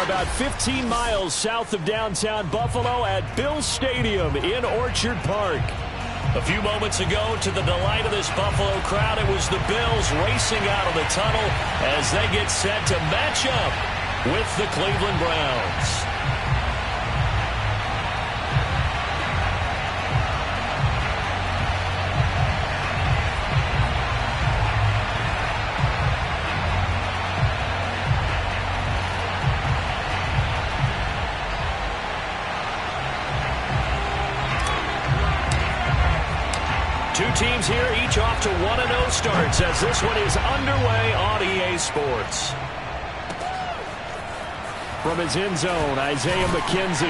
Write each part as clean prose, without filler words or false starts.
about 15 miles south of downtown Buffalo at Bills Stadium in Orchard Park. A few moments ago, to the delight of this Buffalo crowd, it was the Bills racing out of the tunnel as they get set to match up with the Cleveland Browns. Two teams here, each off to 1-0 starts as this one is underway on EA Sports. From his end zone, Isaiah McKenzie.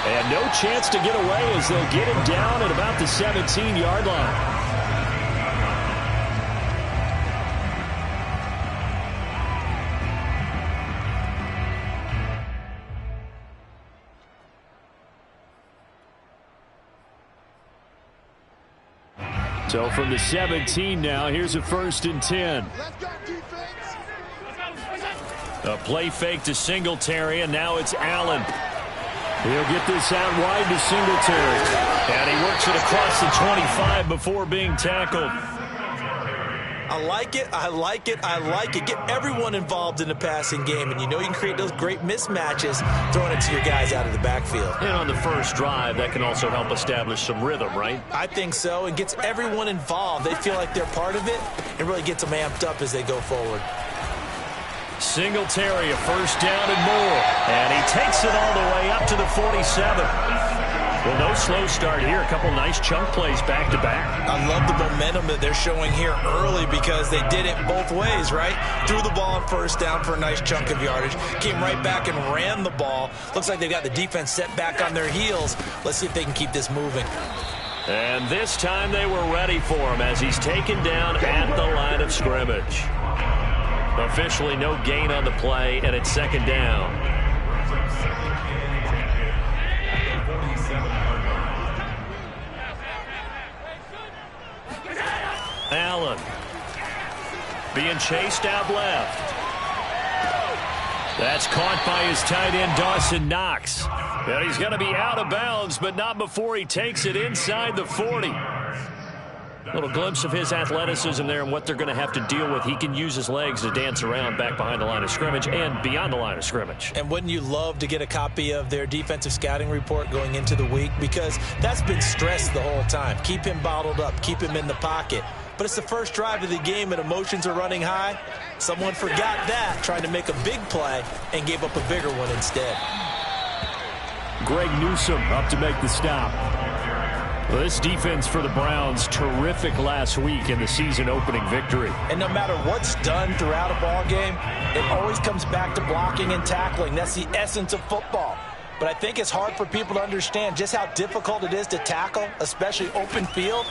And no chance to get away as they'll get him down at about the 17-yard line. So from the 17 now, here's a 1st and 10. A play fake to Singletary, and now it's Allen. He'll get this out wide to Singletary. And he works it across the 25 before being tackled. I like it, I like it, I like it. Get everyone involved in the passing game, and you know you can create those great mismatches throwing it to your guys out of the backfield. And on the first drive, that can also help establish some rhythm, right? I think so, and gets everyone involved. They feel like they're part of it and really gets them amped up as they go forward. Singletary, a 1st down and more. And he takes it all the way up to the 47. Well, no slow start here. A couple nice chunk plays back-to-back. I love the momentum that they're showing here early because they did it both ways, right? Threw the ball on 1st down for a nice chunk of yardage. Came right back and ran the ball. Looks like they've got the defense set back on their heels. Let's see if they can keep this moving. And this time they were ready for him as he's taken down at the line of scrimmage. Officially no gain on the play, and it's 2nd down. Allen being chased out left. That's caught by his tight end, Dawson Knox. And he's going to be out of bounds, but not before he takes it inside the 40. Little glimpse of his athleticism there and what they're going to have to deal with. He can use his legs to dance around back behind the line of scrimmage and beyond the line of scrimmage. And wouldn't you love to get a copy of their defensive scouting report going into the week? Because that's been stressed the whole time. Keep him bottled up. Keep him in the pocket. But it's the first drive of the game and emotions are running high. Someone forgot that, trying to make a big play, and gave up a bigger one instead. Greg Newsome up to make the stop. Well, this defense for the Browns, terrific last week in the season-opening victory. And no matter what's done throughout a ball game, it always comes back to blocking and tackling. That's the essence of football. But I think it's hard for people to understand just how difficult it is to tackle, especially open field.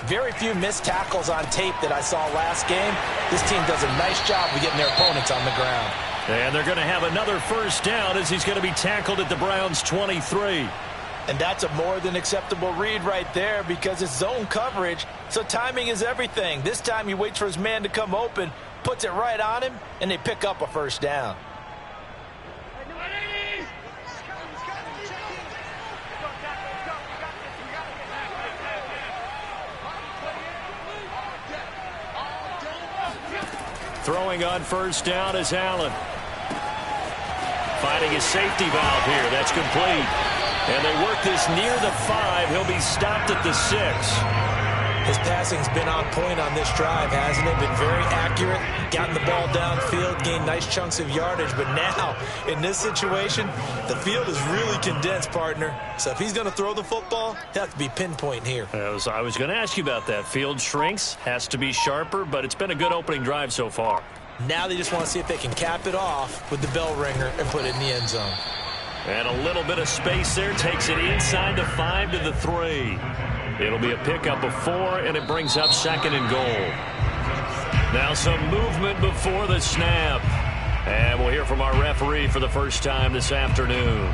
Very few missed tackles on tape that I saw last game. This team does a nice job of getting their opponents on the ground. And they're going to have another 1st down as he's going to be tackled at the Browns' 23. And that's a more than acceptable read right there because it's zone coverage, so timing is everything. This time he waits for his man to come open, puts it right on him, and they pick up a 1st down. Throwing on 1st down is Allen. Finding his safety valve here. That's complete. And they work this near the 5. He'll be stopped at the 6. His passing's been on point on this drive, hasn't it? Been very accurate, gotten the ball downfield, gained nice chunks of yardage. But now, in this situation, the field is really condensed, partner. So if he's going to throw the football, he'll have to be pinpoint here. I was going to ask you about that. Field shrinks, has to be sharper, but it's been a good opening drive so far. Now they just want to see if they can cap it off with the bell ringer and put it in the end zone. And a little bit of space there, takes it inside the 5 to the 3. It'll be a pickup of 4, and it brings up 2nd and goal. Now some movement before the snap. And we'll hear from our referee for the first time this afternoon.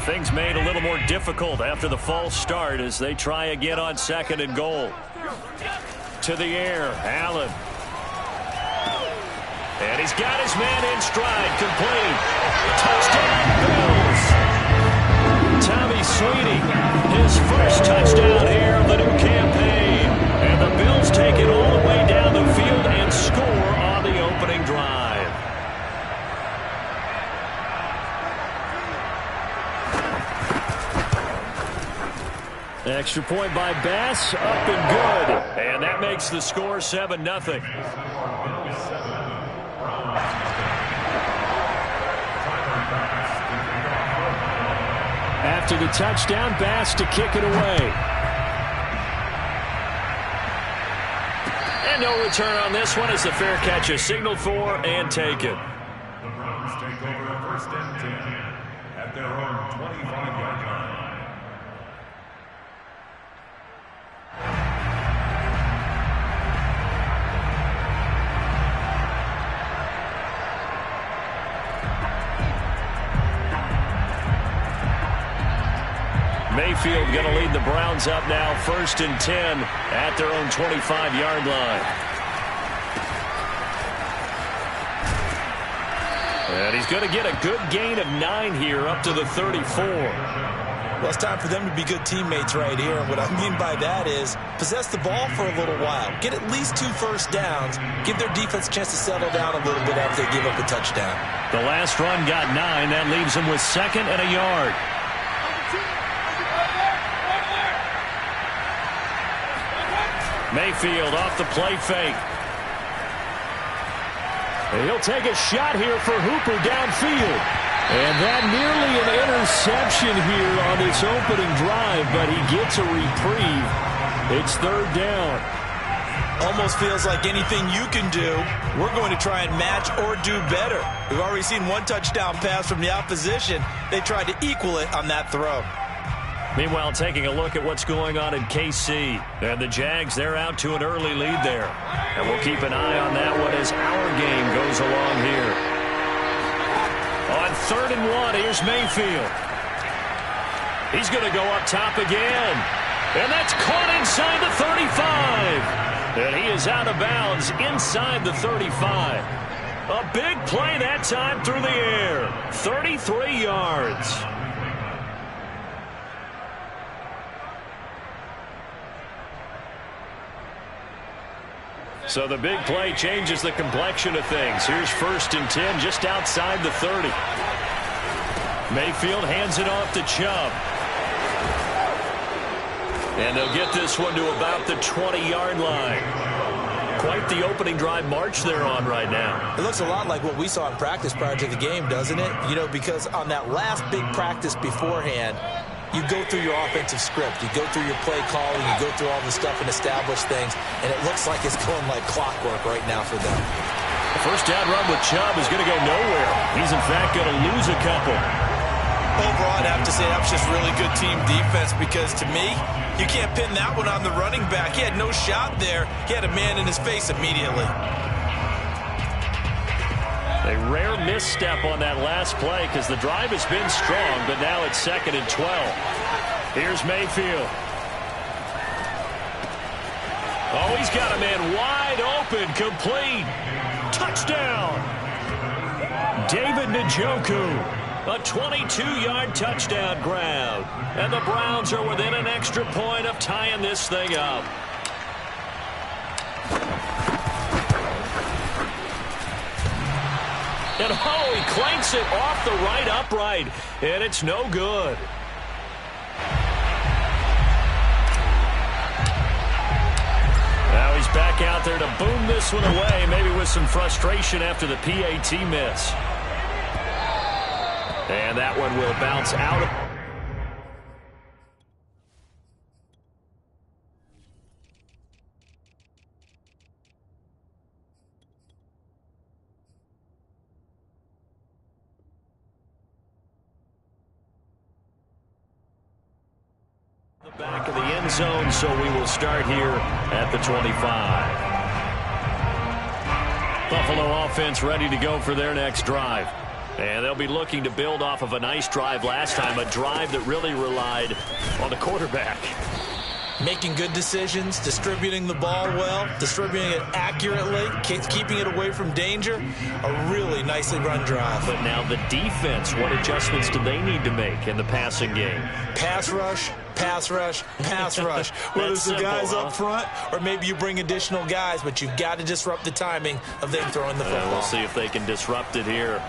Things made a little more difficult after the false start as they try again on 2nd and goal. To the air, Allen. And he's got his man in stride, complete. Touchdown, Bills. Tommy Sweeney, his first touchdown here of the new campaign. And the Bills take it all the way down the field and score on the opening drive. Extra point by Bass, up and good. And that makes the score 7-0. After the touchdown, Bass to kick it away. And no return on this one as the fair catch is signaled for and taken. The Browns take over 1st and 10 at their own 25-yard line. Mayfield going to lead the Browns up now, 1st and 10 at their own 25-yard line. And he's going to get a good gain of 9 here up to the 34. Well, it's time for them to be good teammates right here. And what I mean by that is possess the ball for a little while. Get at least 2 first downs. Give their defense a chance to settle down a little bit after they give up a touchdown. The last run got 9. That leaves them with 2nd and a yard. Mayfield off the play fake. And he'll take a shot here for Hooper downfield. And that nearly an interception here on this opening drive, but he gets a reprieve. It's 3rd down. Almost feels like anything you can do, we're going to try and match or do better. We've already seen 1 touchdown pass from the opposition. They tried to equal it on that throw. Meanwhile, taking a look at what's going on in KC. And the Jags, they're out to an early lead there. And we'll keep an eye on that one as our game goes along here. On 3rd and 1, here's Mayfield. He's going to go up top again. And that's caught inside the 35. And he is out of bounds inside the 35. A big play that time through the air. 33 yards. So the big play changes the complexion of things. Here's 1st and 10 just outside the 30. Mayfield hands it off to Chubb. And they'll get this one to about the 20-yard line. Quite the opening drive march they're on right now. It looks a lot like what we saw in practice prior to the game, doesn't it? You know, because on that last big practice beforehand, you go through your offensive script. You go through your play calling. You go through all the stuff and establish things. And it looks like it's going like clockwork right now for them. The first down run with Chubb is going to go nowhere. He's, in fact, going to lose a couple. Overall, I'd have to say that was just really good team defense because, to me, you can't pin that one on the running back. He had no shot there. He had a man in his face immediately. A rare misstep on that last play because the drive has been strong, but now it's 2nd and 12. Here's Mayfield. Oh, he's got a man wide open, complete. Touchdown. David Njoku. A 22-yard touchdown grab. And the Browns are within an extra point of tying this thing up. And oh, he clanks it off the right upright. And it's no good. Now he's back out there to boom this one away, maybe with some frustration after the PAT miss. And that one will bounce out of... the back of the end zone, so we will start here at the 25. Buffalo offense ready to go for their next drive. And they'll be looking to build off of a nice drive last time, a drive that really relied on the quarterback. Making good decisions, distributing the ball well, distributing it accurately, keeping it away from danger. A really nicely run drive. But now the defense, what adjustments do they need to make in the passing game? Pass rush, pass rush, pass rush. Whether it's the guys up front or maybe you bring additional guys, but you've got to disrupt the timing of them throwing the football. We'll see if they can disrupt it here.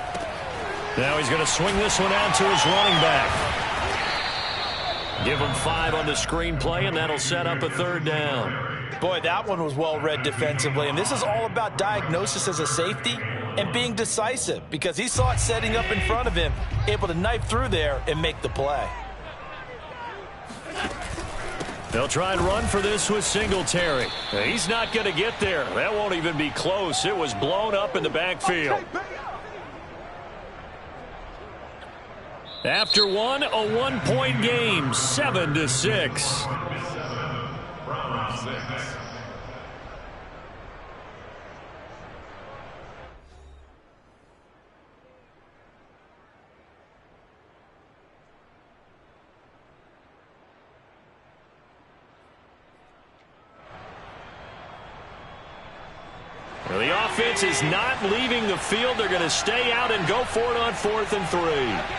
Now he's going to swing this one out to his running back. Give him 5 on the screenplay, and that'll set up a 3rd down. Boy, that one was well read defensively, and this is all about diagnosis as a safety and being decisive because he saw it setting up in front of him, able to knife through there and make the play. They'll try and run for this with Singletary. He's not going to get there. That won't even be close. It was blown up in the backfield. After one, a 1-point game, 7-6. Well, the offense is not leaving the field. They're going to stay out and go for it on 4th and 3.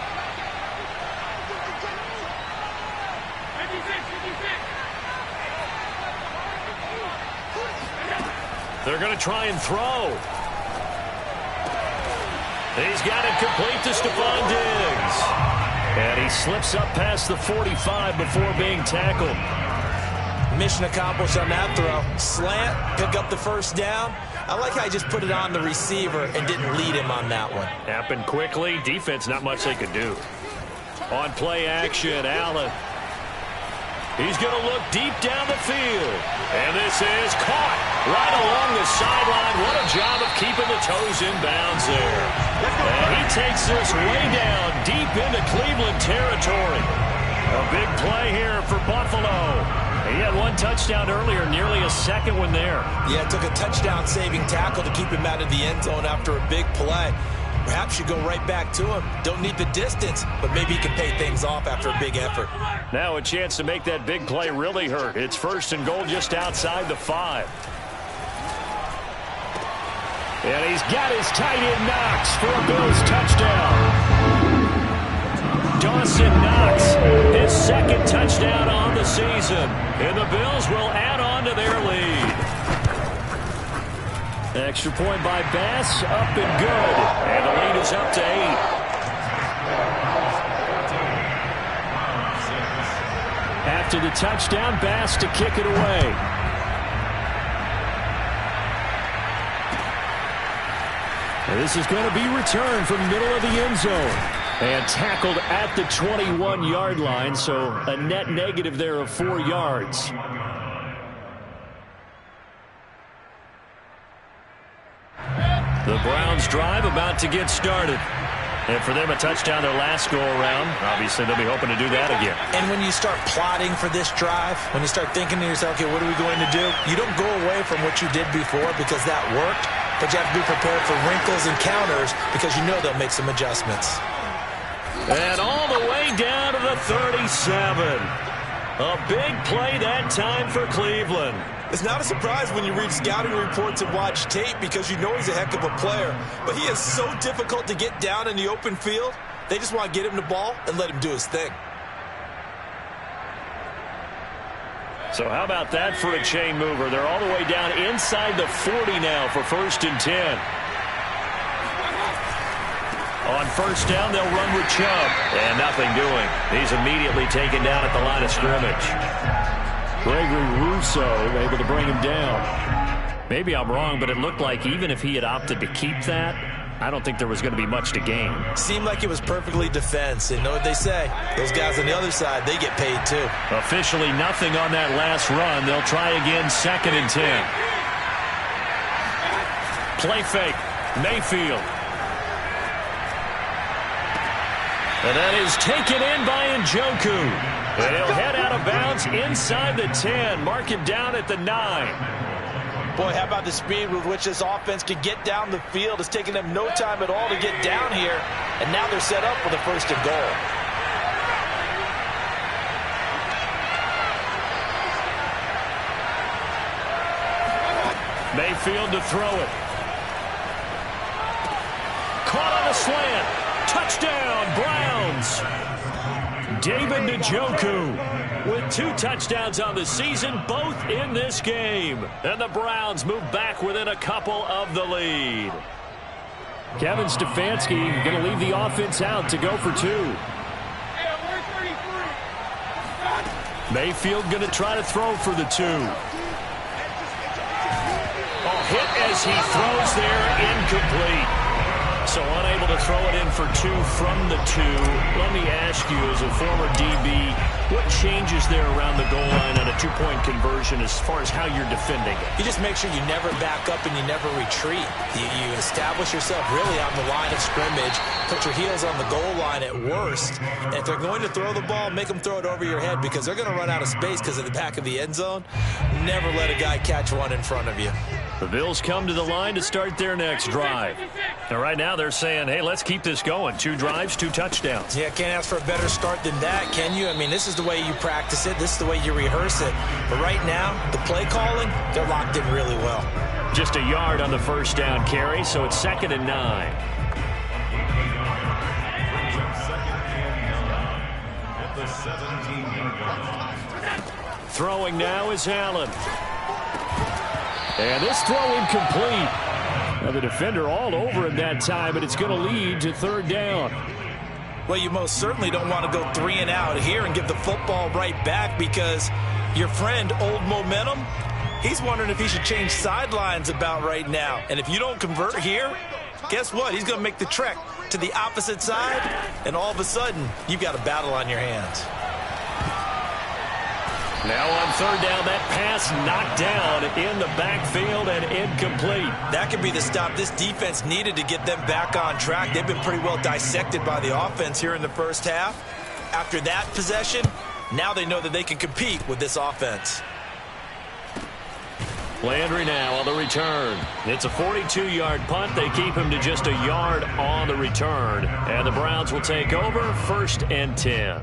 They're going to try and throw. He's got it complete to Stephon Diggs. And he slips up past the 45 before being tackled. Mission accomplished on that throw. Slant, pick up the 1st down. I like how he just put it on the receiver and didn't lead him on that one. Happened quickly. Defense, not much they could do. On play action, Allen. He's going to look deep down the field. And this is caught right along the sideline. What a job of keeping the toes in bounds there. And he takes this way down deep into Cleveland territory. A big play here for Buffalo. He had 1 touchdown earlier, nearly a 2nd one there. Yeah, it took a touchdown-saving tackle to keep him out of the end zone after a big play. Perhaps you go right back to him. Don't need the distance, but maybe he can pay things off after a big effort. Now a chance to make that big play really hurt. It's 1st and goal just outside the 5. And he's got his tight end Knox for a Bills touchdown. Dawson Knox, his 2nd touchdown on the season. And the Bills will add on to their lead. Extra point by Bass, up and good. And the lead is up to 8. After the touchdown, Bass to kick it away. And this is going to be returned from the middle of the end zone. And tackled at the 21-yard line, so a net negative there of 4 yards. The Browns drive about to get started. And for them, a touchdown their last go-around. Obviously, they'll be hoping to do that again. And when you start plotting for this drive, when you start thinking to yourself, okay, what are we going to do? You don't go away from what you did before because that worked, but you have to be prepared for wrinkles and counters because you know they'll make some adjustments. And all the way down to the 37. A big play that time for Cleveland. It's not a surprise when you read scouting reports and watch tape because you know he's a heck of a player. But he is so difficult to get down in the open field. They just want to get him the ball and let him do his thing. So how about that for a chain mover? They're all the way down inside the 40 now for 1st and 10. On 1st down, they'll run with Chubb. And nothing doing. He's immediately taken down at the line of scrimmage. Gregory Rousseau able to bring him down. Maybe I'm wrong, but it looked like even if he had opted to keep that, I don't think there was going to be much to gain. Seemed like it was perfectly defense. And know what they say? Those guys on the other side, they get paid too. Officially nothing on that last run. They'll try again 2nd and 10. Play fake. Mayfield. And that is taken in by Njoku. And he'll head out of bounds inside the 10. Mark him down at the 9. Boy, how about the speed with which this offense can get down the field? It's taking them no time at all to get down here, and now they're set up for the 1st-and-goal. Mayfield to throw it. Caught on a slant. Touchdown, Browns. David Njoku with 2 touchdowns on the season, both in this game. And the Browns move back within a couple of the lead. Kevin Stefanski going to leave the offense out to go for 2. Mayfield going to try to throw for the 2. Hit as he throws there, incomplete. So unable to throw it in for 2 from the 2. Let me ask you, as a former DB, what changes there around the goal line on a 2-point conversion as far as how you're defending it? You just make sure you never back up and you never retreat. You establish yourself really on the line of scrimmage, put your heels on the goal line at worst. And if they're going to throw the ball, make them throw it over your head because they're going to run out of space because of the back of the end zone. Never let a guy catch one in front of you. The Bills come to the line to start their next drive. And right now they're saying, hey, let's keep this going. 2 drives, 2 touchdowns. Yeah, can't ask for a better start than that, can you? I mean, this is the way you practice it. This is the way you rehearse it. But right now, the play calling, they're locked in really well. Just a yard on the 1st down carry, so it's 2nd and 9. Throwing now is Allen. And this throw incomplete. Now the defender all over him that time, but it's going to lead to 3rd down. Well, you most certainly don't want to go 3 and out here and give the football right back because your friend, Old Momentum, he's wondering if he should change sidelines about right now. And if you don't convert here, guess what? He's going to make the trek to the opposite side, and all of a sudden, you've got a battle on your hands. Now on 3rd down, that pass knocked down in the backfield and incomplete. That could be the stop this defense needed to get them back on track. They've been pretty well dissected by the offense here in the 1st half. After that possession, now they know that they can compete with this offense. Landry now on the return. It's a 42-yard punt. They keep him to just a yard on the return. And the Browns will take over 1st and 10.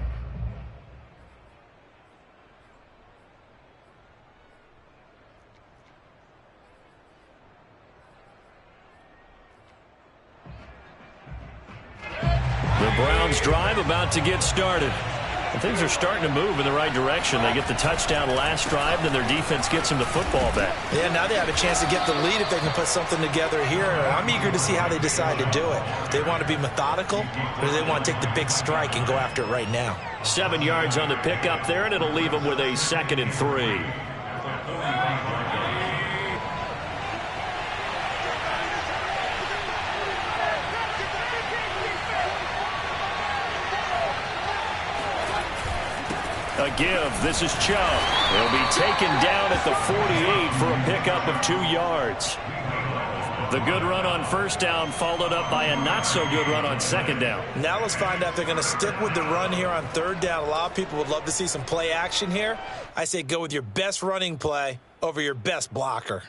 The Browns drive about to get started. And things are starting to move in the right direction. They get the touchdown last drive, then their defense gets them the football back. Yeah, now they have a chance to get the lead if they can put something together here. I'm eager to see how they decide to do it. Do they want to be methodical, or do they want to take the big strike and go after it right now? 7 yards on the pickup there, and it'll leave them with a 2nd and 3. A give. This is Chubb. He'll be taken down at the 48 for a pickup of 2 yards. The good run on 1st down followed up by a not-so-good run on 2nd down. Now let's find out if they're going to stick with the run here on 3rd down. A lot of people would love to see some play action here. I say go with your best running play over your best blocker.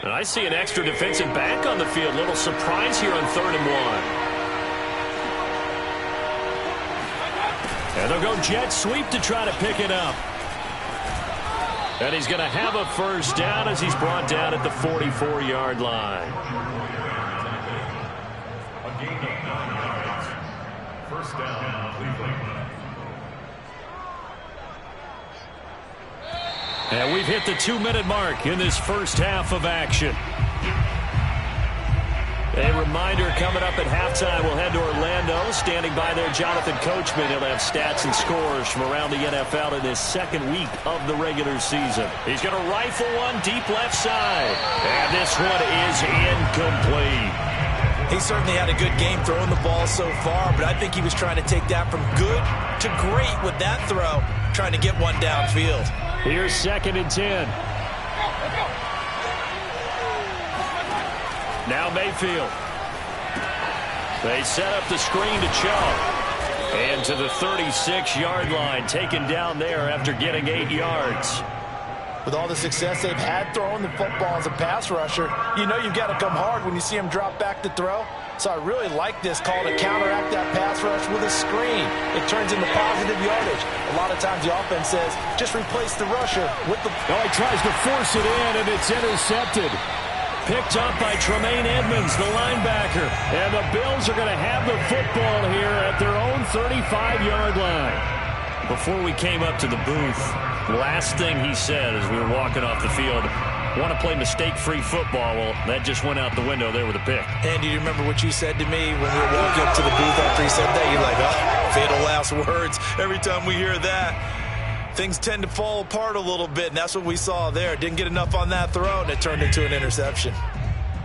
And I see an extra defensive back on the field. Little surprise here on 3rd and 1. And they'll go jet sweep to try to pick it up. And he's going to have a 1st down as he's brought down at the 44-yard line. A gain of 9 yards. 1st down, Cleveland. And we've hit the 2-minute mark in this 1st half of action. A reminder, coming up at halftime, we'll head to Orlando. Standing by there, Jonathan Coachman. He'll have stats and scores from around the NFL in this 2nd week of the regular season. He's going to rifle one deep left side. And this one is incomplete. He certainly had a good game throwing the ball so far, but I think he was trying to take that from good to great with that throw, trying to get one downfield. Here's 2nd and 10. Now Mayfield. They set up the screen to Chubb. And to the 36-yard line, taken down there after getting 8 yards. with all the success they've had throwing the football as a pass rusher, you know you've got to come hard when you see them drop back to throw. So I really like this call to counteract that pass rush with a screen. It turns into positive yardage. A lot of times the offense says, just replace the rusher with the... Oh, he tries to force it in, and it's intercepted. Picked up by Tremaine Edmonds, the linebacker. And the Bills are going to have the football here at their own 35-yard line. Before we came up to the booth, the last thing he said as we were walking off the field, want to play mistake-free football. Well, that just went out the window there with a pick. Andy, do you remember what you said to me when we were walking up to the booth after he said that? You're like, oh, fatal last words. Every time we hear that, things tend to fall apart a little bit, and that's what we saw there. Didn't get enough on that throw, and it turned into an interception.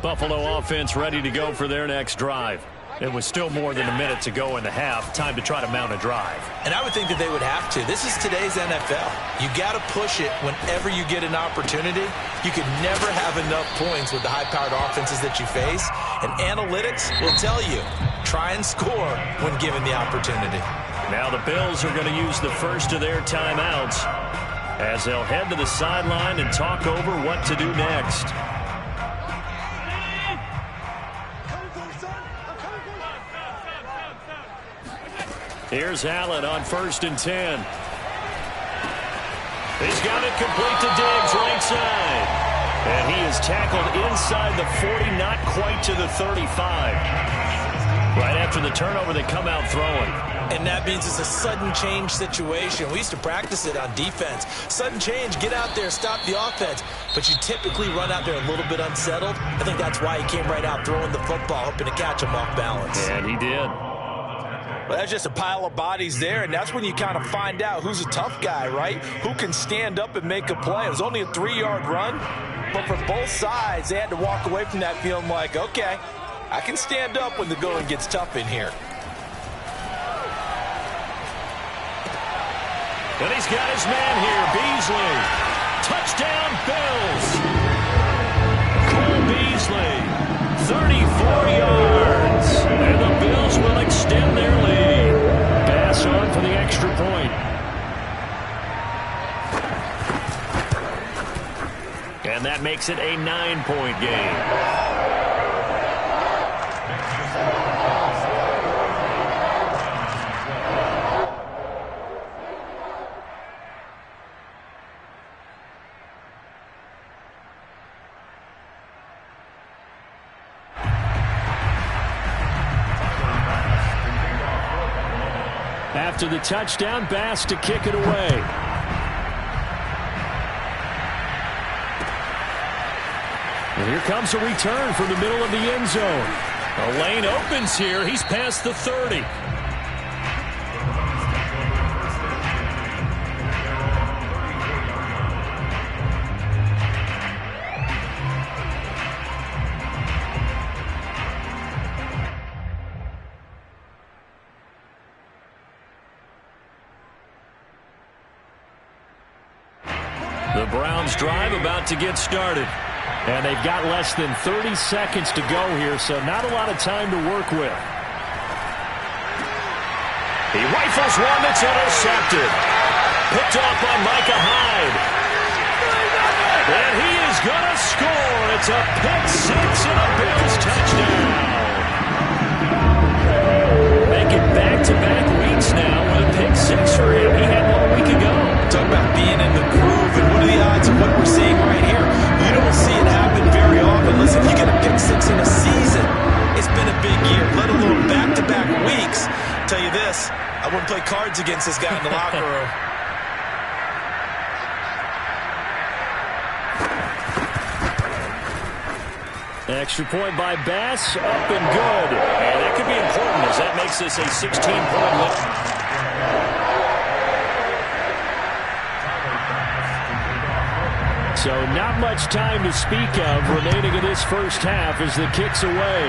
Buffalo offense ready to go for their next drive. It was still more than a minute to go in the half. Time to try to mount a drive. And I would think that they would have to. This is today's NFL. You got to push it whenever you get an opportunity. You can never have enough points with the high-powered offenses that you face. And analytics will tell you, try and score when given the opportunity. Now the Bills are going to use the first of their timeouts as they'll head to the sideline and talk over what to do next. Here's Allen on 1st and 10. He's got it complete to Diggs, right side. And he is tackled inside the 40, not quite to the 35. Right after the turnover, they come out throwing. And that means it's a sudden change situation. We used to practice it on defense. Sudden change, get out there, stop the offense. But you typically run out there a little bit unsettled. I think that's why he came right out throwing the football, hoping to catch him off balance. And he did. Well, that's just a pile of bodies there, and that's when you kind of find out who's a tough guy, right? Who can stand up and make a play. It was only a 3-yard run, but for both sides, they had to walk away from that feeling like, okay, I can stand up when the going gets tough in here. And he's got his man here, Beasley. Touchdown, Bills. Cole Beasley, 34 yards. And the Bills will extend their lead. Pass on for the extra point. And that makes it a 9-point game. After the touchdown, Bass to kick it away. And here comes a return from the middle of the end zone. A lane opens here. He's past the 30. The Browns drive about to get started. And they've got less than 30 seconds to go here, so not a lot of time to work with. He rifles one that's intercepted. Picked off by Micah Hyde. And he is going to score. It's a pick six and a Bills touchdown. Making back-to-back weeks now with a pick six for him. He had 1 week ago. Talk about being in the groove, and what are the odds of what we're seeing right here? You don't see it happen very often. Listen, if you get a pick six in a season, it's been a big year, let alone back-to-back weeks. I'll tell you this, I wouldn't play cards against this guy in the locker room. Extra point by Bass, up and good. And that could be important as that makes this a 16-point lead. So not much time to speak of remaining in this first half as the kick's away.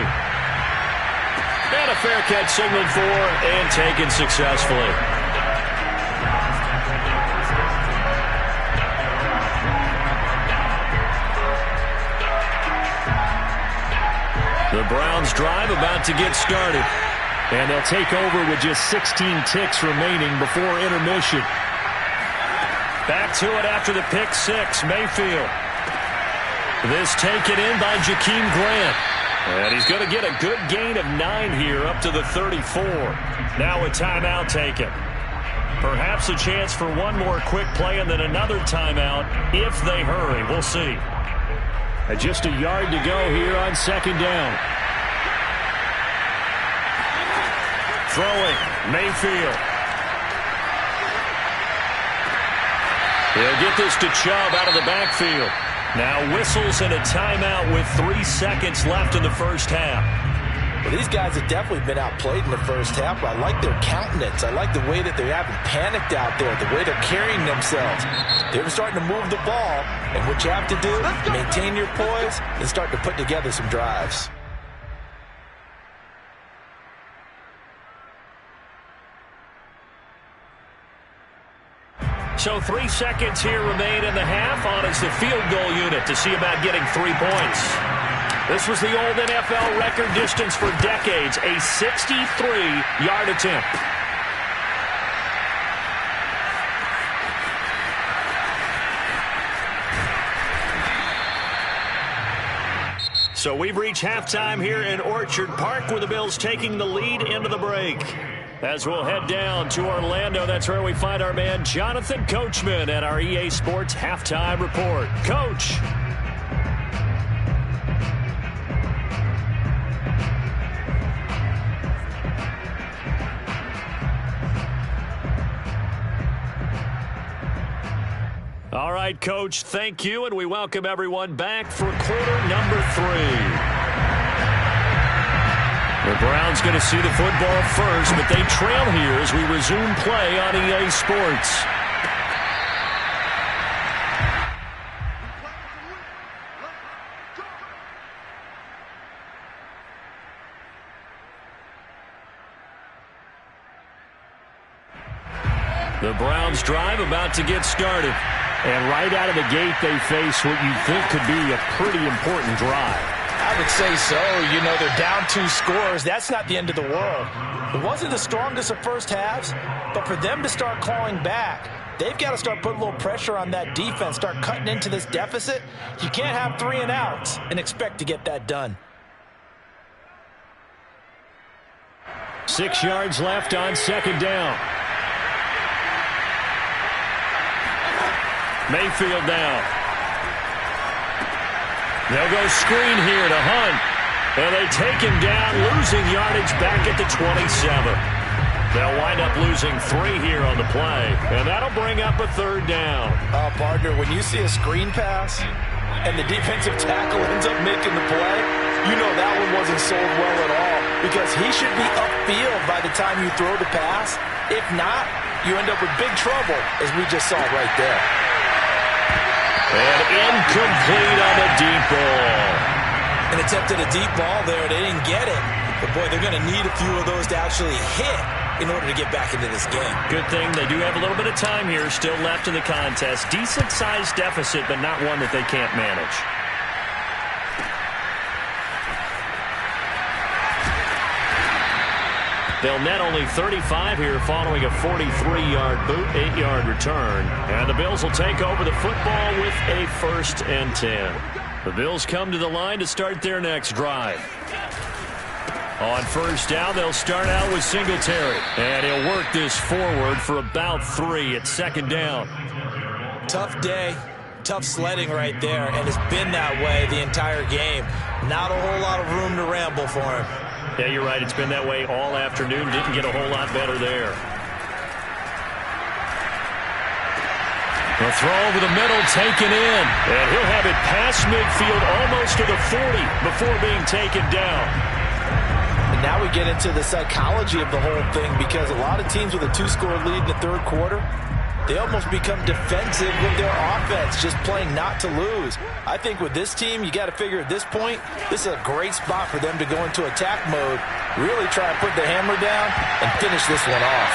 And a fair catch signaled for and taken successfully. The Browns drive about to get started. And they'll take over with just 16 ticks remaining before intermission. Back to it after the pick six, Mayfield. This taken in by Jakeem Grant. And he's going to get a good gain of 9 here up to the 34. Now a timeout taken. Perhaps a chance for one more quick play and then another timeout if they hurry. We'll see. And just a yard to go here on second down. Throwing, Mayfield. He'll get this to Chubb out of the backfield. Now whistles and a timeout with 3 seconds left in the first half. Well, these guys have definitely been outplayed in the first half, but I like their countenance. I like the way that they haven't panicked out there, the way they're carrying themselves. They're starting to move the ball, and what you have to do, maintain your poise and start to put together some drives. So 3 seconds here remain in the half. On is the field goal unit to see about getting 3 points. This was the old NFL record distance for decades, a 63-yard attempt. So we've reached halftime here in Orchard Park with the Bills taking the lead into the break. As we'll head down to Orlando, that's where we find our man Jonathan Coachman at our EA Sports Halftime Report. Coach. All right, Coach, thank you, and we welcome everyone back for quarter number 3. The Browns going to see the football first, but they trail here as we resume play on EA Sports. The Browns drive about to get started. And right out of the gate, they face what you think could be a pretty important drive. I would say so. You know, they're down 2 scores. That's not the end of the world. It wasn't the strongest of first halves, but for them to start clawing back, they've got to start putting a little pressure on that defense, start cutting into this deficit. You can't have 3 and outs and expect to get that done. 6 yards left on second down. Mayfield now. They'll go screen here to Hunt. And they take him down, losing yardage back at the 27. They'll wind up losing 3 here on the play. And that'll bring up a third down. Partner, when you see a screen pass and the defensive tackle ends up making the play, you know that one wasn't sold well at all. Because he should be upfield by the time you throw the pass. If not, you end up with big trouble, as we just saw right there. And incomplete on a deep ball. An attempt at a deep ball there. They didn't get it. But, boy, they're going to need a few of those to actually hit in order to get back into this game. Good thing they do have a little bit of time here still left in the contest. Decent-sized deficit, but not one that they can't manage. They'll net only 35 here following a 43-yard boot, 8-yard return. And the Bills will take over the football with a 1st and 10. The Bills come to the line to start their next drive. On first down, they'll start out with Singletary. And he'll work this forward for about 3 at second down. Tough day, tough sledding right there, and it's been that way the entire game. Not a whole lot of room to ramble for him. Yeah, you're right. It's been that way all afternoon. Didn't get a whole lot better there. The throw over the middle taken in. And he'll have it past midfield almost to the 40 before being taken down. And now we get into the psychology of the whole thing, because a lot of teams with a 2-score lead in the third quarter, they almost become defensive with their offense, just playing not to lose. I think with this team, you got to figure at this point, this is a great spot for them to go into attack mode, really try to put the hammer down and finish this one off.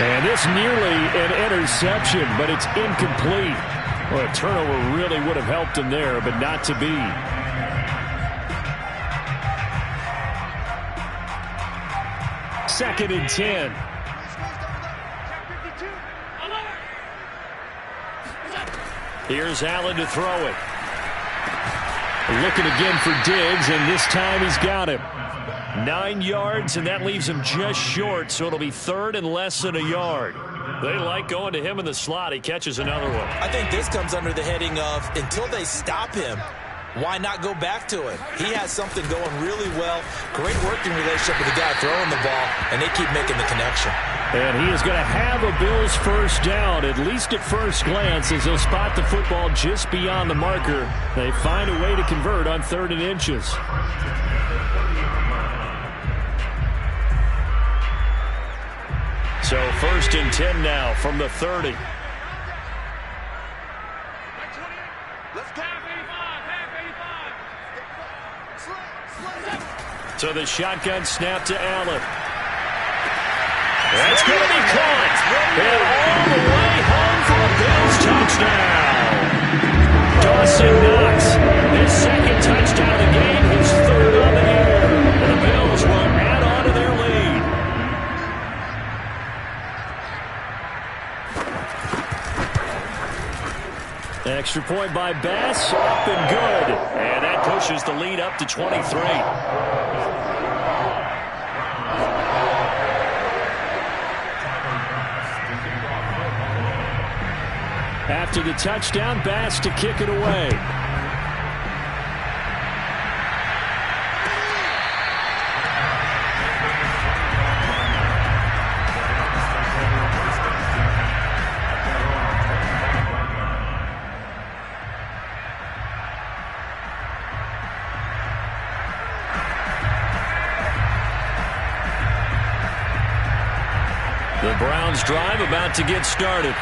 And this nearly an interception, but it's incomplete. Well, a turnover really would have helped him there, but not to be. Second and 10. Here's Allen to throw it. Looking again for Diggs, and this time he's got him. 9 yards, and that leaves him just short, so it'll be third and less than a yard. They like going to him in the slot. He catches another one. I think this comes under the heading of, until they stop him, why not go back to it? He has something going really well. Great working relationship with the guy throwing the ball, and they keep making the connection. And he is going to have a Bills first down, at least at first glance, as he'll spot the football just beyond the marker. They find a way to convert on 3rd and inches. So 1st and 10 now from the 30. So the shotgun snap to Allen. That's going to be caught. And all the way home for a Bills touchdown. Dawson Knox, his 2nd touchdown of the game, his 3rd on the year. And the Bills will add on to their lead. Extra point by Bass, up and good. And that pushes the lead up to 23. After the touchdown, Bass to kick it away. The Browns drive about to get started.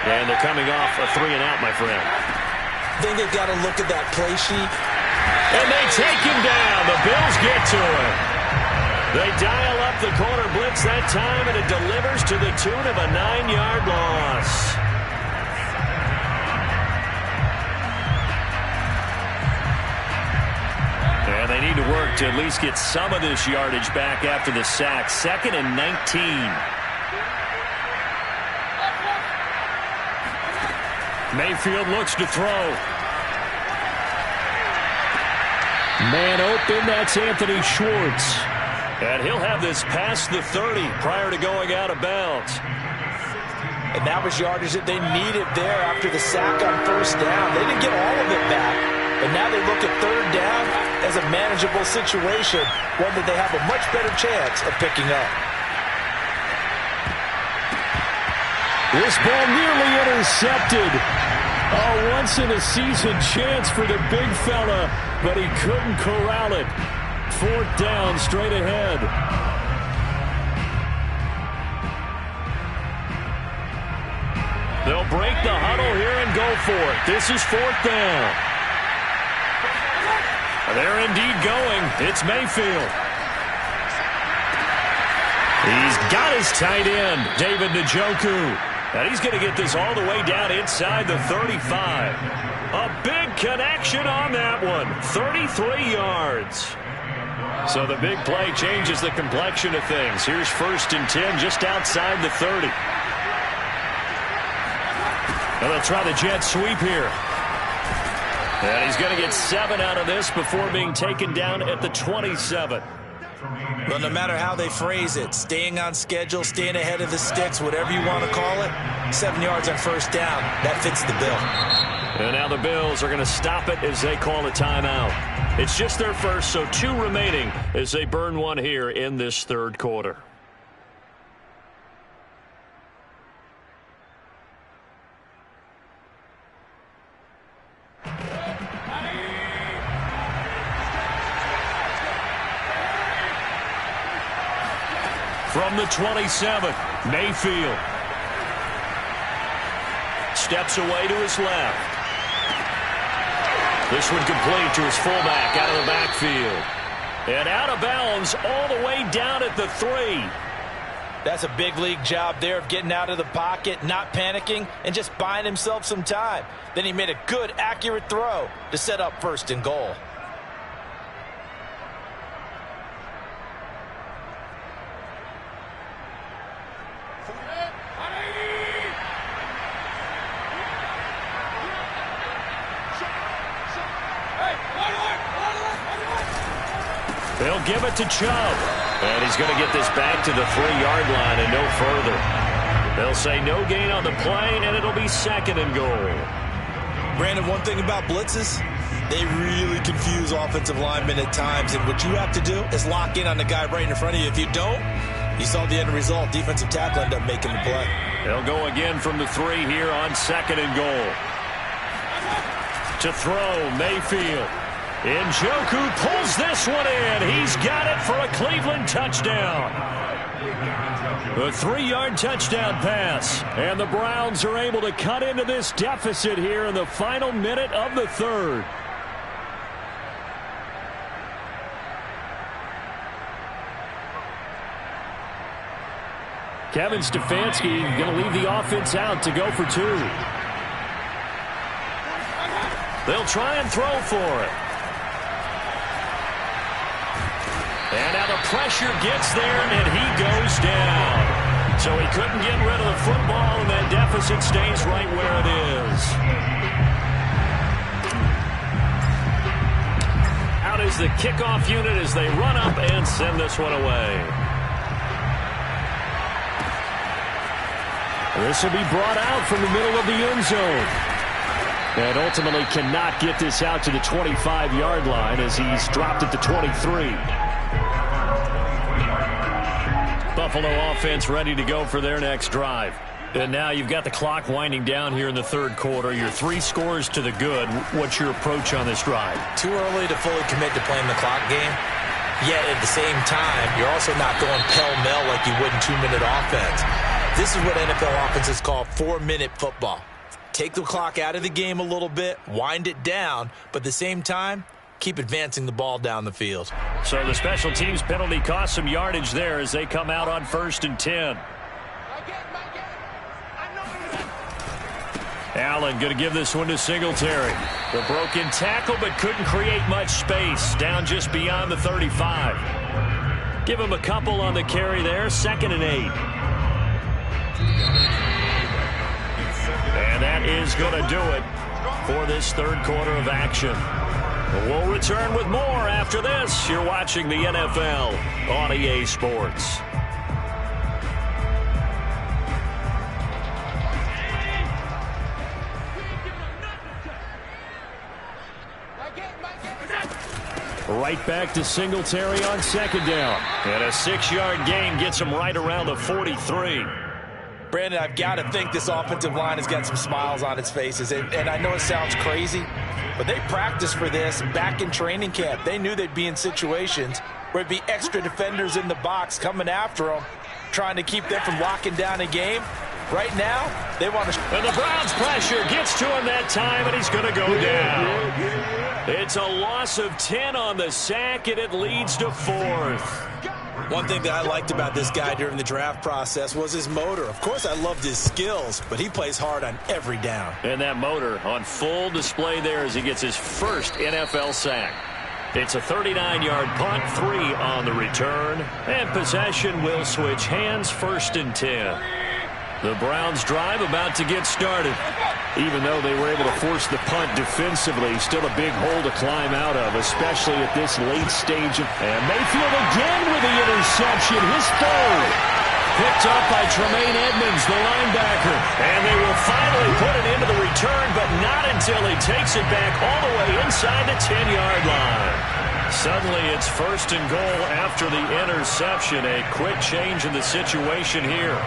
And they're coming off a 3-and-out, my friend. I think they've got to look at that play sheet. And they take him down. The Bills get to him. They dial up the corner blitz that time, and it delivers to the tune of a 9-yard loss. And they need to work to at least get some of this yardage back after the sack. 2nd and 19. Mayfield looks to throw. Man open, that's Anthony Schwartz. And he'll have this past the 30 prior to going out of bounds. And that was yardage that they needed there after the sack on 1st down. They didn't get all of it back. But now they look at 3rd down as a manageable situation, one that they have a much better chance of picking up. This ball nearly intercepted. A once-in-a-season chance for the big fella, but he couldn't corral it. 4th down, straight ahead. They'll break the huddle here and go for it. This is 4th down. They're indeed going. It's Mayfield. He's got his tight end, David Njoku. And he's going to get this all the way down inside the 35. A big connection on that one. 33 yards. So the big play changes the complexion of things. Here's 1st and 10 just outside the 30. And they'll try the jet sweep here. And he's going to get 7 out of this before being taken down at the 27. Well, no matter how they phrase it, staying on schedule, staying ahead of the sticks, whatever you want to call it, 7 yards on 1st down, that fits the bill. And now the Bills are going to stop it as they call a timeout. It's just their first, so 2 remaining as they burn one here in this 3rd quarter. From the 27, Mayfield steps away to his left. This one complete to his fullback out of the backfield. And out of bounds all the way down at the 3. That's a big league job there of getting out of the pocket, not panicking, and just buying himself some time. Then he made a good, accurate throw to set up 1st and goal. They'll give it to Chubb. And he's going to get this back to the 3-yard line and no further. They'll say no gain on the play, and it'll be 2nd and goal. Brandon, one thing about blitzes, they really confuse offensive linemen at times. And what you have to do is lock in on the guy right in front of you. If you don't, you saw the end result. Defensive tackle ended up making the play. They'll go again from the 3 here on 2nd and goal. To throw, Mayfield. Njoku pulls this one in. He's got it for a Cleveland touchdown. A 3-yard touchdown pass. And the Browns are able to cut into this deficit here in the final minute of the 3rd. Kevin Stefanski going to leave the offense out to go for 2. They'll try and throw for it. And now the pressure gets there, and he goes down. So he couldn't get rid of the football, and that deficit stays right where it is. Out is the kickoff unit as they run up and send this one away. This will be brought out from the middle of the end zone. And ultimately cannot get this out to the 25-yard line as he's dropped at the 23. Buffalo offense ready to go for their next drive. And now you've got the clock winding down here in the 3rd quarter. You're 3 scores to the good. What's your approach on this drive? Too early to fully commit to playing the clock game. Yet at the same time, you're also not going pell-mell like you would in 2-minute offense. This is what NFL offenses call 4-minute football. Take the clock out of the game a little bit, wind it down, but at the same time, keep advancing the ball down the field. So the special teams penalty cost some yardage there as they come out on 1st and 10. Allen going to give this one to Singletary. The broken tackle, but couldn't create much space. Down just beyond the 35. Give him a couple on the carry there. 2nd and 8. And that is going to do it for this 3rd quarter of action. We'll return with more after this. You're watching the NFL on EA Sports. Right back to Singletary on 2nd down. And a 6-yard gain gets him right around the 43. Brandon, I've got to think this offensive line has got some smiles on its faces. And I know it sounds crazy, but they practiced for this back in training camp. They knew they'd be in situations where it'd be extra defenders in the box coming after them, trying to keep them from locking down a game. Right now, they want to... And the Browns' pressure gets to him that time, and he's going to go down. It's a loss of 10 on the sack, and it leads to 4th. One thing that I liked about this guy during the draft process was his motor. Of course, I loved his skills, but he plays hard on every down. And that motor on full display there as he gets his first NFL sack. It's a 39-yard punt, 3 on the return, and possession will switch hands. 1st and 10. The Browns drive about to get started. Even though they were able to force the punt defensively, still a big hole to climb out of, especially at this late stage. And Mayfield again with the interception, his 3rd. Picked up by Tremaine Edmonds, the linebacker. And they will finally put it into the return, but not until he takes it back all the way inside the 10-yard line. Suddenly it's 1st and goal after the interception. A quick change in the situation here.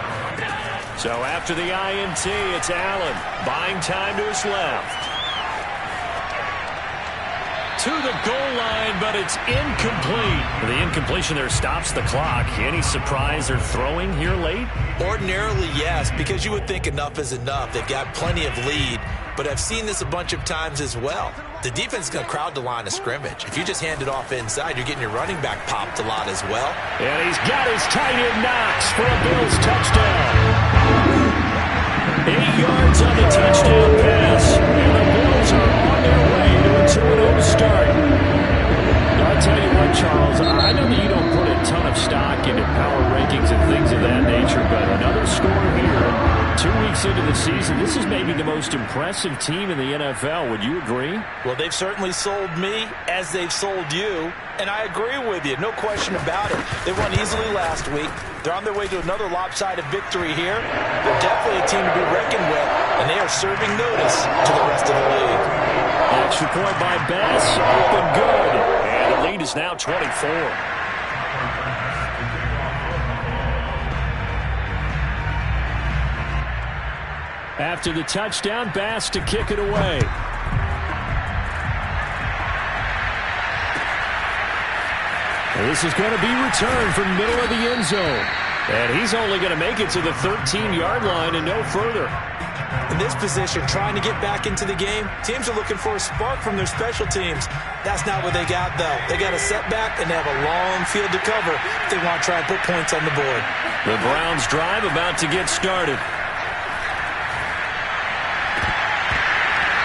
So after the INT, it's Allen buying time to his left. To the goal line, but it's incomplete. The incompletion there stops the clock. Any surprise they're throwing here late? Ordinarily, yes, because you would think enough is enough. They've got plenty of lead, but I've seen this a bunch of times as well. The defense is going to crowd the line of scrimmage. If you just hand it off inside, you're getting your running back popped a lot as well. And he's got his tight end Knox for a Bills touchdown. 8 yards on the touchdown pass. And the Bills are on their way to a 2-0 start. I'll tell you what, Charles, I know that you don't put a ton of stock into power rankings and things of that nature, but another score here. 2 weeks weeks into the season, this is maybe the most impressive team in the NFL. Would you agree? Well, they've certainly sold me as they've sold you, and I agree with you. No question about it. They won easily last week. They're on their way to another lopsided victory here. They're definitely a team to be reckoned with, and they are serving notice to the rest of the league. Extra point by Bass, up and good. And the lead is now 24. After the touchdown, Bass to kick it away. And this is going to be returned from the middle of the end zone. And he's only going to make it to the 13-yard line and no further. In this position, trying to get back into the game, teams are looking for a spark from their special teams. That's not what they got, though. They got a setback, and they have a long field to cover if they want to try and put points on the board. The Browns drive about to get started.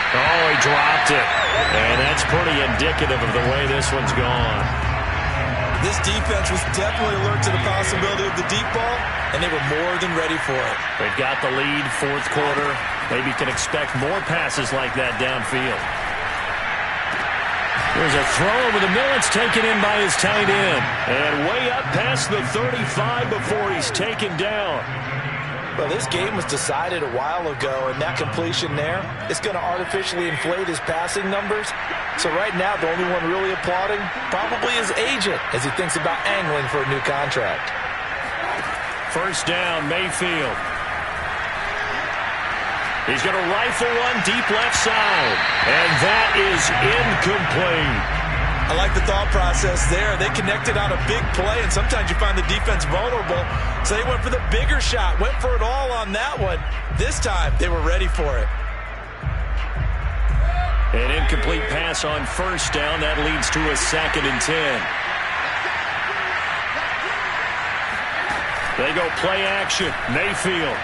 Oh, he dropped it. And that's pretty indicative of the way this one's gone. This defense was definitely alert to the possibility of the deep ball, and they were more than ready for it. They've got the lead, fourth quarter. Maybe can expect more passes like that downfield. There's a throw over the middle. It's taken in by his tight end. And way up past the 35 before he's taken down. Well, this game was decided a while ago, and that completion there is going to artificially inflate his passing numbers. So right now, the only one really applauding probably his agent as he thinks about angling for a new contract. First down, Mayfield. He's going to rifle one deep left side. And that is incomplete. I like the thought process there. They connected on a big play, and sometimes you find the defense vulnerable. So they went for the bigger shot, went for it all on that one. This time, they were ready for it. An incomplete pass on first down. That leads to a 2nd and 10. They go play action. Mayfield.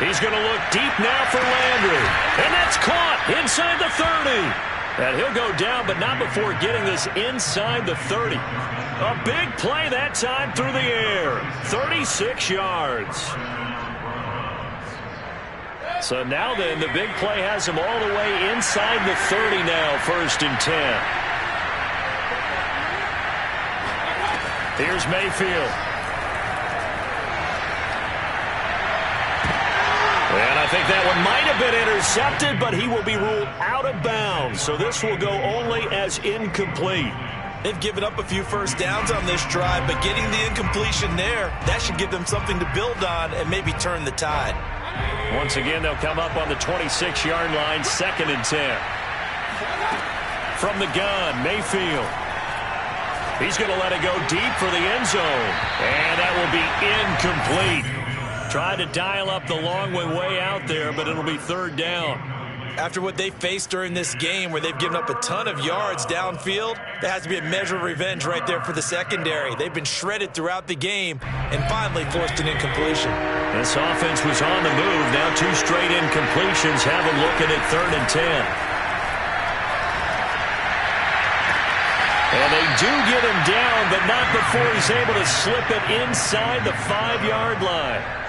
He's going to look deep now for Landry. And that's caught inside the 30. And he'll go down, but not before getting this inside the 30. A big play that time through the air. 36 yards. So now then, the big play has him all the way inside the 30 now, 1st and 10. Here's Mayfield. And I think that one might have been intercepted, but he will be ruled out of bounds. So this will go only as incomplete. They've given up a few first downs on this drive, but getting the incompletion there, that should give them something to build on and maybe turn the tide. Once again, they'll come up on the 26-yard line, 2nd and 10. From the gun, Mayfield. He's going to let it go deep for the end zone. And that will be incomplete. Tried to dial up the long way out there, but it'll be 3rd down. After what they faced during this game where they've given up a ton of yards downfield, there has to be a measure of revenge right there for the secondary. They've been shredded throughout the game and finally forced an incompletion. This offense was on the move. Now 2 straight incompletions have them looking at 3rd and 10. And they do get him down, but not before he's able to slip it inside the 5-yard line.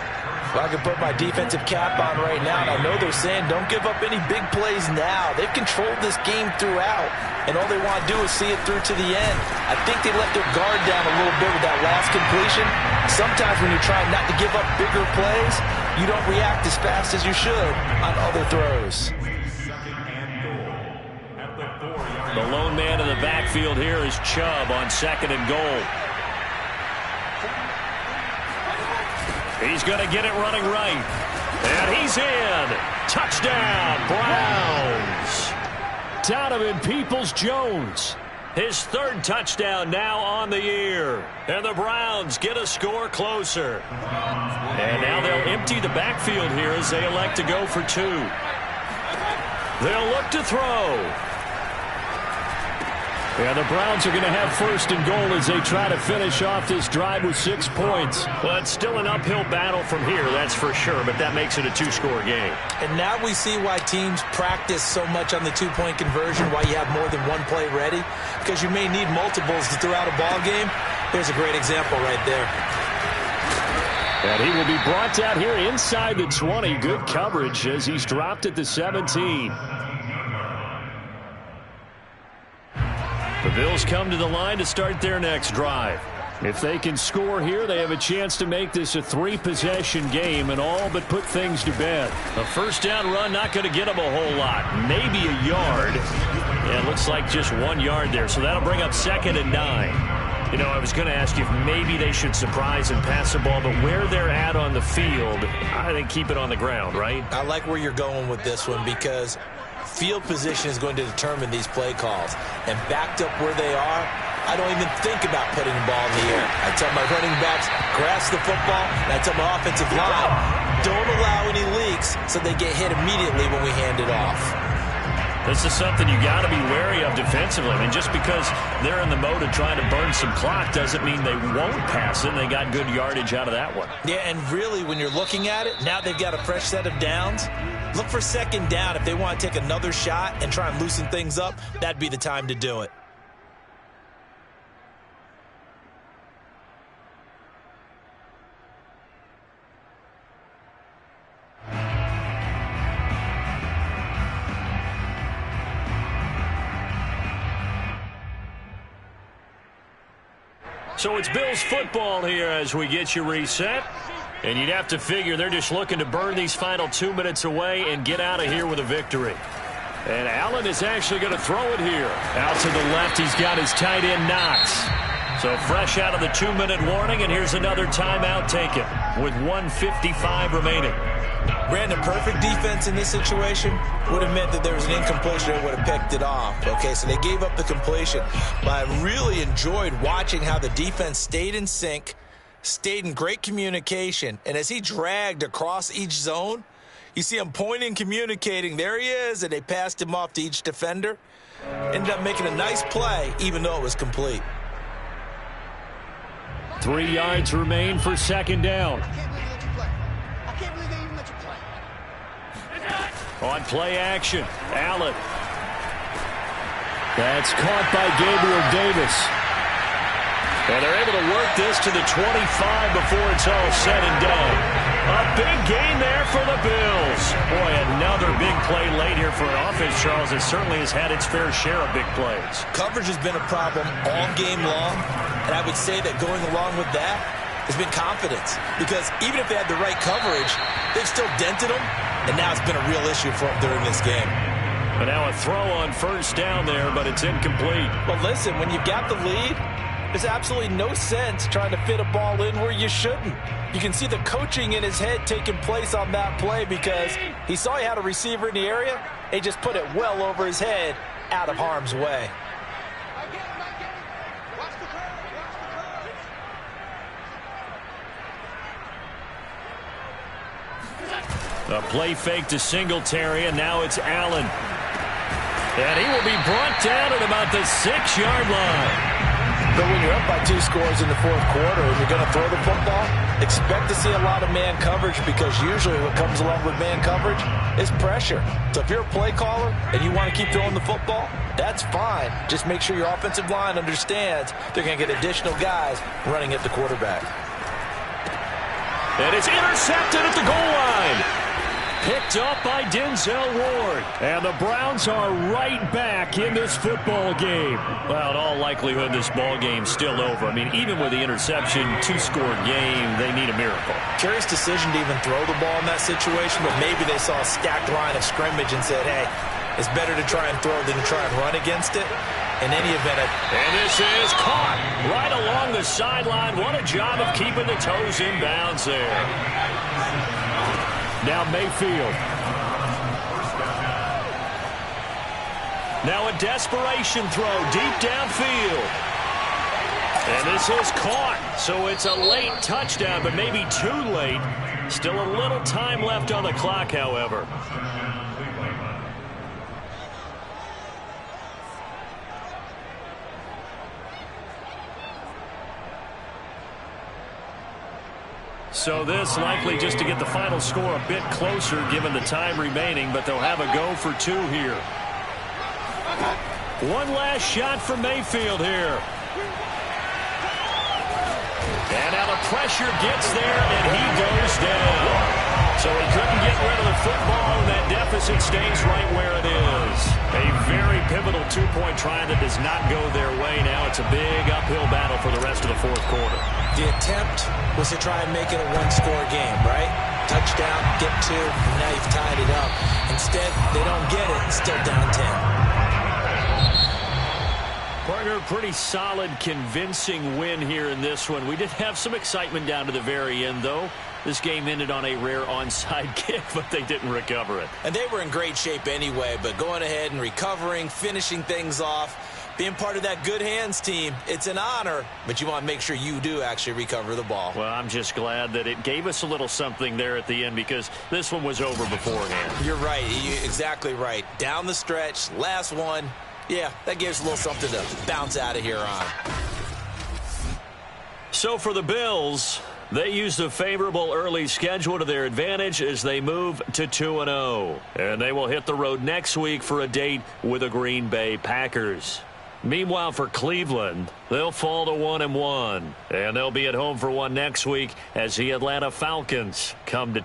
Well, I can put my defensive cap on right now, and I know they're saying don't give up any big plays now. They've controlled this game throughout, and all they want to do is see it through to the end. I think they let their guard down a little bit with that last completion. Sometimes when you're trying not to give up bigger plays, you don't react as fast as you should on other throws. The lone man in the backfield here is Chubb on 2nd and goal. He's going to get it running right. And he's in. Touchdown, Browns. Donovan Peoples-Jones. His 3rd touchdown now on the year. And the Browns get a score closer. And now they'll empty the backfield here as they elect to go for 2. They'll look to throw. Yeah, the Browns are going to have 1st and goal as they try to finish off this drive with 6 points. Well, it's still an uphill battle from here, that's for sure, but that makes it a 2-score game. And now we see why teams practice so much on the 2-point conversion, why you have more than one play ready, because you may need multiples to throw out a ball game. Here's a great example right there. And he will be brought down here inside the 20. Good coverage as he's dropped at the 17. The Bills come to the line to start their next drive. If they can score here, they have a chance to make this a 3-possession game and all but put things to bed. A first down run not going to get them a whole lot. Maybe a yard. Yeah, it looks like just 1 yard there. So that'll bring up 2nd and 9. You know, I was going to ask you if maybe they should surprise and pass the ball, but where they're at on the field, I think keep it on the ground, right? I like where you're going with this one because field position is going to determine these play calls. And backed up where they are, I don't even think about putting the ball in the air. I tell my running backs, grasp the football, and I tell my offensive line, don't allow any leaks so they get hit immediately when we hand it off. This is something you got to be wary of defensively. I mean, just because they're in the mode of trying to burn some clock doesn't mean they won't pass it. They got good yardage out of that one. Yeah, and really, when you're looking at it, now they've got a fresh set of downs. Look for 2nd down. If they want to take another shot and try and loosen things up, that'd be the time to do it. So it's Bills football here as we get you reset. And you'd have to figure they're just looking to burn these final 2 minutes away and get out of here with a victory. And Allen is actually going to throw it here. Out to the left, he's got his tight end Knox. So fresh out of the 2-minute warning, and here's another timeout taken with 1:55 remaining. Brandon, perfect defense in this situation would have meant that there was an incompletion that would have picked it off. Okay, so they gave up the completion. But I really enjoyed watching how the defense stayed in sync, stayed in great communication, and as he dragged across each zone, you see him pointing, communicating. There he is, and they passed him off to each defender. Ended up making a nice play, even though it was complete. 3 yards remain for 2nd down. On play action, Allen. That's caught by Gabriel Davis. And they're able to work this to the 25 before it's all said and done. A big gain there for the Bills. Boy, another big play late here for an offense, Charles, that certainly has had its fair share of big plays. Coverage has been a problem all game long, and I would say that going along with that has been confidence. Because even if they had the right coverage, they've still dented them, and now it's been a real issue for them during this game. But now a throw on first down there, but it's incomplete. Well, listen, when you've got the lead, there's absolutely no sense trying to fit a ball in where you shouldn't. You can see the coaching in his head taking place on that play because he saw he had a receiver in the area. He just put it well over his head out of harm's way. A play fake to Singletary, and now it's Allen. And he will be brought down at about the 6-yard line. But when you're up by 2 scores in the 4th quarter and you're going to throw the football, expect to see a lot of man coverage because usually what comes along with man coverage is pressure. So if you're a play caller and you want to keep throwing the football, that's fine. Just make sure your offensive line understands they're going to get additional guys running at the quarterback. And it's intercepted at the goal line. Picked up by Denzel Ward. And the Browns are right back in this football game. Well, in all likelihood, this ball game's still over. I mean, even with the interception, 2-score game, they need a miracle. Curious decision to even throw the ball in that situation, but maybe they saw a stacked line of scrimmage and said, hey, it's better to try and throw than to try and run against it. In any event, and this is caught right along the sideline. What a job of keeping the toes in bounds there. Now Mayfield. Now a desperation throw deep downfield. And this is caught. So it's a late touchdown, but maybe too late. Still a little time left on the clock, however. So this likely just to get the final score a bit closer given the time remaining, but they'll have a go for 2 here. One last shot from Mayfield here. And now the pressure gets there, and he goes down. So he couldn't get rid of the football, and that deficit stays right where it is. A very pivotal two-point try that does not go their way. Now it's a big uphill battle for the rest of the fourth quarter. The attempt was to try and make it a one-score game, right? Touchdown, get two, and now you've tied it up. Instead, they don't get it, still down 10. Partner, pretty solid, convincing win here in this one. We did have some excitement down to the very end, though. This game ended on a rare onside kick, but they didn't recover it. And they were in great shape anyway, but going ahead and recovering, finishing things off, being part of that good hands team, it's an honor, but you want to make sure you do actually recover the ball. Well, I'm just glad that it gave us a little something there at the end because this one was over beforehand. You're right. You're exactly right. Down the stretch, last one. Yeah, that gives a little something to bounce out of here on. So for the Bills, they used a favorable early schedule to their advantage as they move to 2-0. And they will hit the road next week for a date with the Green Bay Packers. Meanwhile, for Cleveland, they'll fall to 1-1. And they'll be at home for one next week as the Atlanta Falcons come to